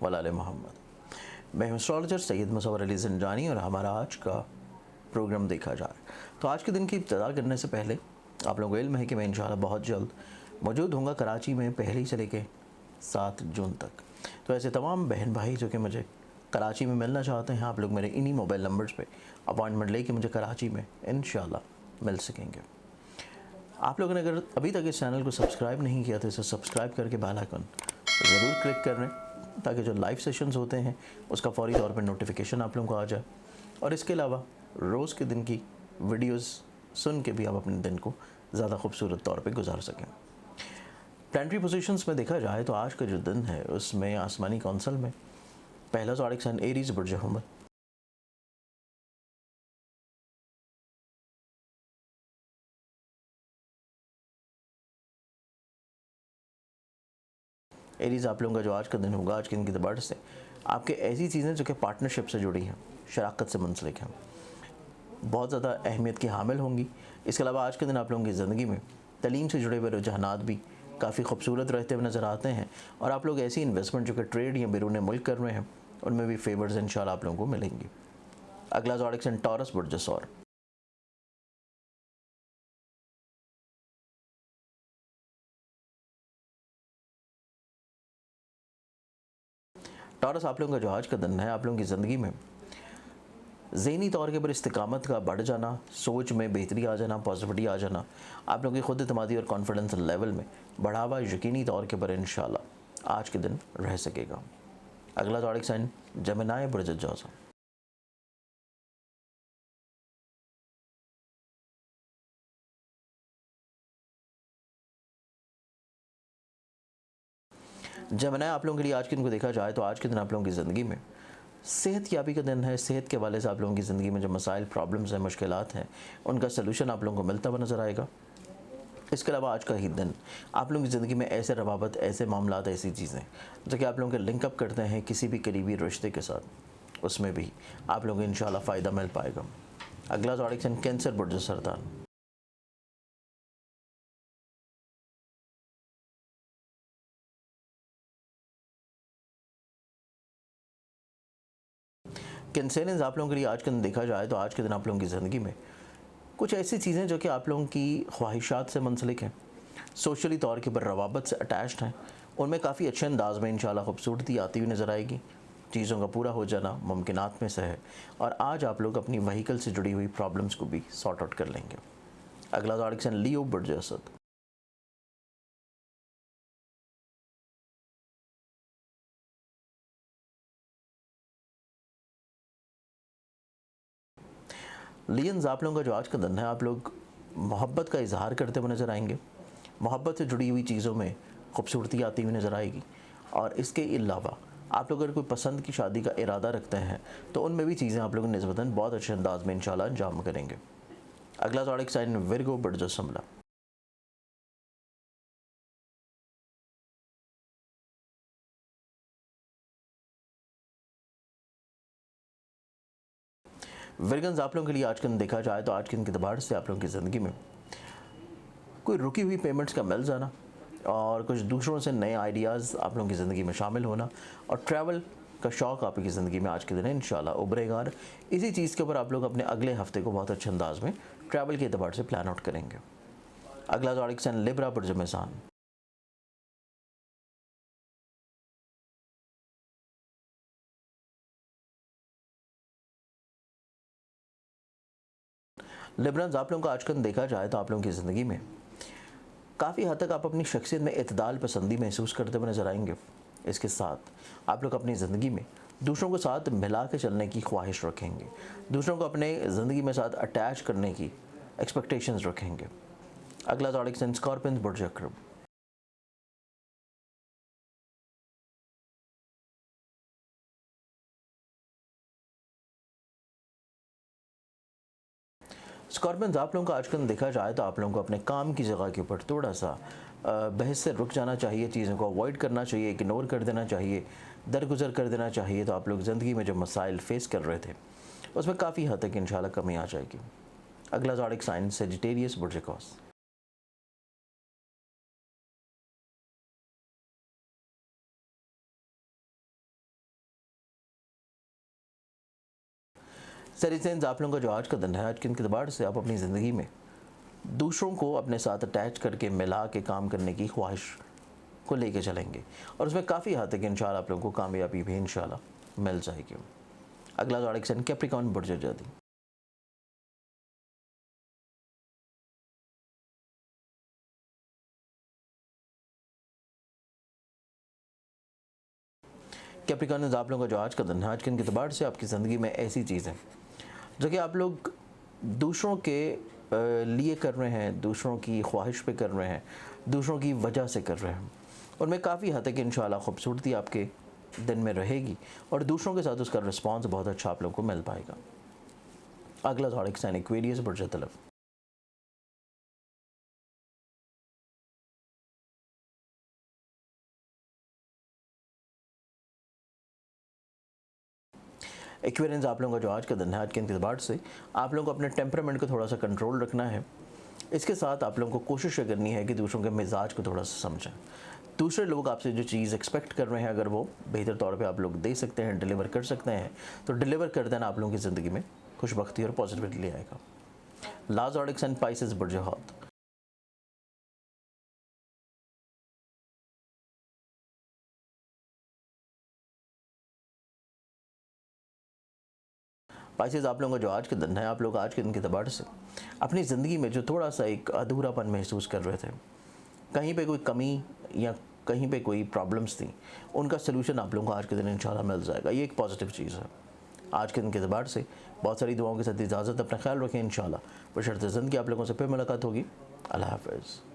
वलाले मोहम्मद। मैं हूं एस्ट्रोलॉजर सैयद मुसव्वर अली ज़ंजानी और हमारा आज का प्रोग्राम देखा जाए तो आज के दिन की इब्तिदा करने से पहले आप लोगों को इल्म है कि मैं इंशाल्लाह बहुत जल्द मौजूद होऊंगा कराची में 1 से लेकर 7 जून तक। तो ऐसे तमाम बहन भाई जो कि मुझे कराची में मिलना चाहते हैं, आप लोग मेरे इन्हीं मोबाइल नंबर्स पे अपॉइंटमेंट लेके मुझे कराची में इंशाल्लाह मिल सकेंगे। आप लोगों ने अगर अभी तक इस चैनल को सब्सक्राइब नहीं किया तो इसे सब्सक्राइब करके बेल आइकन ज़रूर क्लिक कर लें ताकि जो लाइव सेशंस होते हैं उसका फौरी तौर पर नोटिफिकेशन आप लोगों को आ जाए। और इसके अलावा रोज़ के दिन की वीडियोस सुन के भी आप अपने दिन को ज़्यादा खूबसूरत तौर पे गुजार सकें। प्लानिटरी पोजीशंस में देखा जाए तो आज का जो दिन है उसमें आसमानी कौंसल में पहला ज़ोडिक साइन एरीज़ बुर्ज हुमल, एरीज़ आप लोगों का जो आज का दिन होगा, आज के दिन की एतबार से आपके ऐसी चीज़ें जो कि पार्टनरशिप से जुड़ी हैं, शराकत से मुंसलिक हैं, बहुत ज़्यादा अहमियत की हामिल होंगी। इसके अलावा आज के दिन आप लोगों की ज़िंदगी में तलीम से जुड़े हुए रुझानात भी काफ़ी खूबसूरत रहते हुए नज़र आते हैं और आप लोग ऐसी इन्वेस्टमेंट जो कि ट्रेड या बैरून मुल्क कर रहे हैं उनमें भी फेवर्स इंशाल्लाह आप लोगों को मिलेंगी। अगला ज़ोडिक साइन टॉरस बुर्ज सौर। टॉरस आप लोगों का जो आज का दिन है, आप लोगों की ज़िंदगी में ज़हनी तौर के ऊपर इस्तिकामत का बढ़ जाना, सोच में बेहतरी आ जाना, पॉजिटिविटी आ जाना, आप लोगों की खुद एतमादी और कॉन्फिडेंस लेवल में बढ़ावा यकीनी तौर के ऊपर इंशाल्लाह आज के दिन रह सकेगा। अगला ज़ोडिक साइन जेमिनी बुर्ज जौज़ा। जेमिनी आप लोगों के लिए आज के दिन को देखा जाए तो आज के दिन आप लोगों की ज़िंदगी में सेहत याबी का दिन है। सेहत के हवाले से आप लोगों की ज़िंदगी में जो मसाइल, प्रॉब्लम्स हैं, मुश्किलात हैं, उनका सलूशन आप लोगों को मिलता हुआ नज़र आएगा। इसके अलावा आज का ही दिन आप लोगों की ज़िंदगी में ऐसे रवाबत, ऐसे मामलात, ऐसी चीज़ें जो कि आप लोगों के लिंकअप करते हैं किसी भी करीबी रिश्ते के साथ, उसमें भी आप लोगों को इंशाल्लाह फ़ायदा मिल पाएगा। अगला ज़ोडिक साइन कैंसर बुर्ज सरतान। कैंसरियंस आप लोगों के लिए आज के दिन देखा जाए तो आज के दिन आप लोगों की ज़िंदगी में कुछ ऐसी चीज़ें जो कि आप लोगों की ख्वाहिशात से मुंसलिक हैं, सोशली तौर के ऊपर रवाबत से अटैच्ड हैं, उनमें काफ़ी अच्छे अंदाज में इंशाल्लाह खूबसूरती आती हुई नज़र आएगी। चीज़ों का पूरा हो जाना मुमकिनात में से है और आज आप लोग अपनी व्हीकल से जुड़ी हुई प्रॉब्लम्स को भी सॉर्ट आउट कर लेंगे। अगला ज़ोडिक साइन लियो बुर्ज असद। लियंस आप लोगों का जो आज का दिन है, आप लोग मोहब्बत का इजहार करते हुए नज़र आएंगे, मोहब्बत से जुड़ी हुई चीज़ों में खूबसूरती आती हुई नज़र आएगी और इसके अलावा आप लोग अगर कोई पसंद की शादी का इरादा रखते हैं तो उनमें भी चीज़ें आप लोग निस्बतन बहुत अच्छे अंदाज में इंशाल्लाह अंजाम करेंगे। अगला ज़ोडिक साइन विर्गो बुर्ज समला। विर्गन्स आप लोगों के लिए आज के दिन देखा जाए तो आज के दिन के अतबार से आप लोगों की ज़िंदगी में कोई रुकी हुई पेमेंट्स का मिल जाना और कुछ दूसरों से नए आइडियाज़ आप लोगों की ज़िंदगी में शामिल होना और ट्रैवल का शौक़ आपकी ज़िंदगी में आज के दिन इंशाल्लाह उभरेगा और इसी चीज़ के ऊपर आप लोग अपने अगले हफ्ते को बहुत अच्छे अंदाज में ट्रैवल के अतबार से प्लान आउट करेंगे। अगला ज़ोडिक साइन लिब्रा बुर्ज मेज़ान। लिब्रन्स आप लोगों को आज का दिन देखा जाए तो आप लोगों की ज़िंदगी में काफ़ी हद तक आप अपनी शख्सियत में इतदाल पसंदी महसूस करते हुए नज़र आएंगे। इसके साथ आप लोग अपनी ज़िंदगी में दूसरों के साथ मिला के चलने की ख्वाहिश रखेंगे, दूसरों को अपने ज़िंदगी में साथ अटैच करने की एक्सपेक्टेशंस रखेंगे। अगला ज़ोडिक साइन स्कॉर्पियंस बुर्ज अक़रब। स्कॉर्पियंस आप लोगों को आज का दिन देखा जाए तो आप लोगों को अपने काम की जगह के ऊपर थोड़ा सा बहस से रुक जाना चाहिए, चीज़ों को अवॉइड करना चाहिए, इग्नोर कर देना चाहिए, दरगुजर कर देना चाहिए। तो आप लोग ज़िंदगी में जो मसाइल फेस कर रहे थे उसमें काफ़ी हद तक इंशाल्लाह कमी आ जाएगी। अगला ज़ोडिक साइन सेजिटेरियस बुर्ज अक़ौस। सरीसेंस आप लोगों का जो आज का दिन है, आज के दिन के अतबार से आप अपनी ज़िंदगी में दूसरों को अपने साथ अटैच करके मिला के काम करने की ख्वाहिश को लेके चलेंगे और उसमें काफ़ी हद तक इंशाल्लाह आप लोगों को कामयाबी भी इंशाल्लाह मिल जाएगी। अगला ज़ोडिएक साइन कैप्रिकॉर्न बुर्ज जाती। कैप्रिकॉर्न आप लोगों का जो आज का दिन है, आज के दिन के अतबार से आपकी ज़िंदगी में ऐसी चीज़ें जो कि आप लोग दूसरों के लिए कर रहे हैं, दूसरों की ख्वाहिश पे कर रहे हैं, दूसरों की वजह से कर रहे हैं, उनमें काफ़ी हद तक इंशाल्लाह खूबसूरती आपके दिन में रहेगी और दूसरों के साथ उसका रिस्पांस बहुत अच्छा आप लोगों को मिल पाएगा। अगला ज़ोडिएक साइन एक्वेरियस बुर्ज तलब। एक्वेरियंस आप लोगों का जो आज का दिन है, आज के इंतज़ार से आप लोगों को अपने टेम्परामेंट को थोड़ा सा कंट्रोल रखना है। इसके साथ आप लोगों को कोशिश करनी है कि दूसरों के मिजाज को थोड़ा सा समझें। दूसरे लोग आपसे जो चीज़ एक्सपेक्ट कर रहे हैं, अगर वो बेहतर तौर पे आप लोग दे सकते हैं, डिलीवर कर सकते हैं, तो डिलीवर कर देना आप लोगों की ज़िंदगी में खुशबख्ती और पॉजिटिविटी ले आएगा। लास्ट ज़ोडिएक साइन पाइसेस बुर्ज हौत। पाइसेस आप लोगों का जो आज का दिन है, आप लोग आज के दिन के अतबार से अपनी ज़िंदगी में जो थोड़ा सा एक अधूरापन महसूस कर रहे थे, कहीं पे कोई कमी या कहीं पे कोई प्रॉब्लम्स थी, उनका सलूशन आप लोगों को आज के दिन इंशाल्लाह मिल जाएगा। ये एक पॉजिटिव चीज़ है। आज के दिन के अतबार से बहुत सारी दुआओं के साथ इजाज़त, अपना ख्याल रखें इंशाल्लाह। बशर्ते ज़िंदगी आप लोगों से फिर मुलाकात होगी। अल्लाह हाफ़िज़।